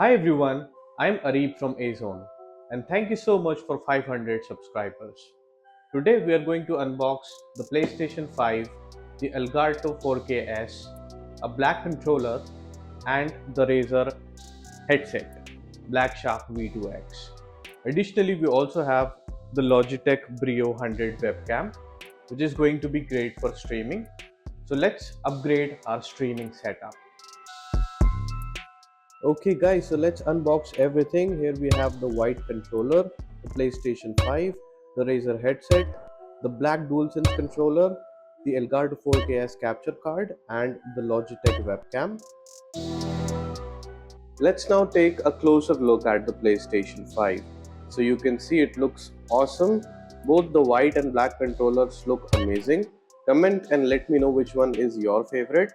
Hi everyone, I'm Areeb from AZone and thank you so much for 500 subscribers. Today we are going to unbox the PlayStation 5, the Elgato 4K-S, a black controller and the Razer headset, BlackShark V2X. Additionally, we also have the Logitech Brio 100 webcam, which is going to be great for streaming. So let's upgrade our streaming setup. Okay guys, so let's unbox everything. Here we have the white controller, the PlayStation 5, the Razer headset, the black DualSense controller, the Elgato 4K capture card and the Logitech webcam. Let's now take a closer look at the PlayStation 5. So you can see it looks awesome. Both the white and black controllers look amazing. Comment and let me know which one is your favorite.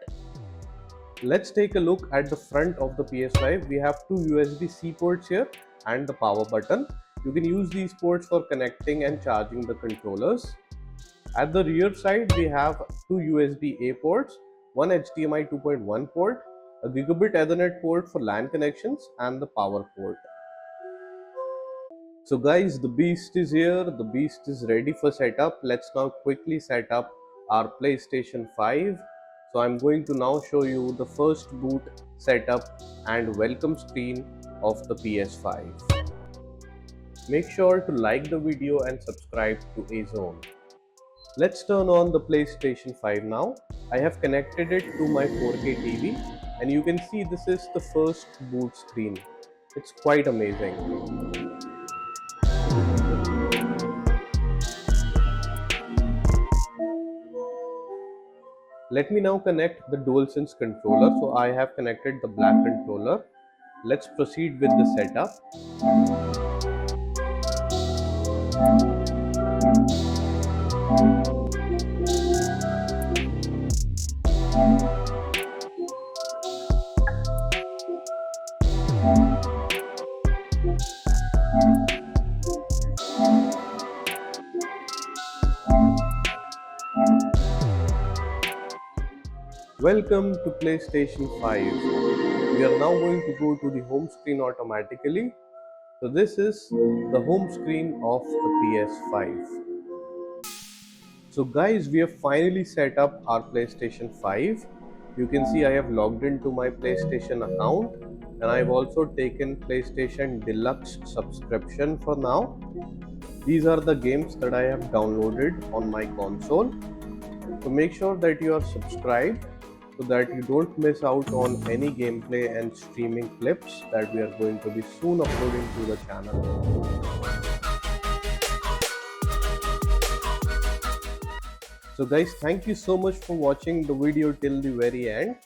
Let's take a look at the front of the PS5. We have two USB-C ports here and the power button. You can use these ports for connecting and charging the controllers. At the rear side, we have two USB-A ports, one HDMI 2.1 port, a gigabit Ethernet port for LAN connections, and the power port. So guys, the beast is here. The beast is ready for setup. Let's now quickly set up our PlayStation 5. So I'm going to now show you the first boot setup and welcome screen of the PS5. Make sure to like the video and subscribe to AZone. Let's turn on the PlayStation 5 now. I have connected it to my 4K TV and you can see this is the first boot screen. It's quite amazing. Let me now connect the DualSense controller. So I have connected the black controller. Let's proceed with the setup. Welcome to PlayStation 5. We are now going to go to the home screen automatically. So this is the home screen of the PS5. So guys, we have finally set up our PlayStation 5. You can see I have logged into my PlayStation account and I've also taken PlayStation Deluxe subscription for now. These are the games that I have downloaded on my console. So make sure that you are subscribed so that you don't miss out on any gameplay and streaming clips that we are going to be soon uploading to the channel. So guys, thank you so much for watching the video till the very end.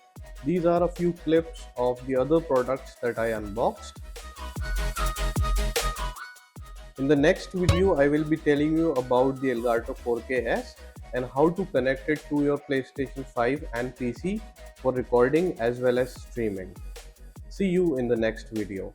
These are a few clips of the other products that I unboxed. In the next video, I will be telling you about the Elgato 4K-S and how to connect it to your PlayStation 5 and PC for recording as well as streaming. See you in the next video.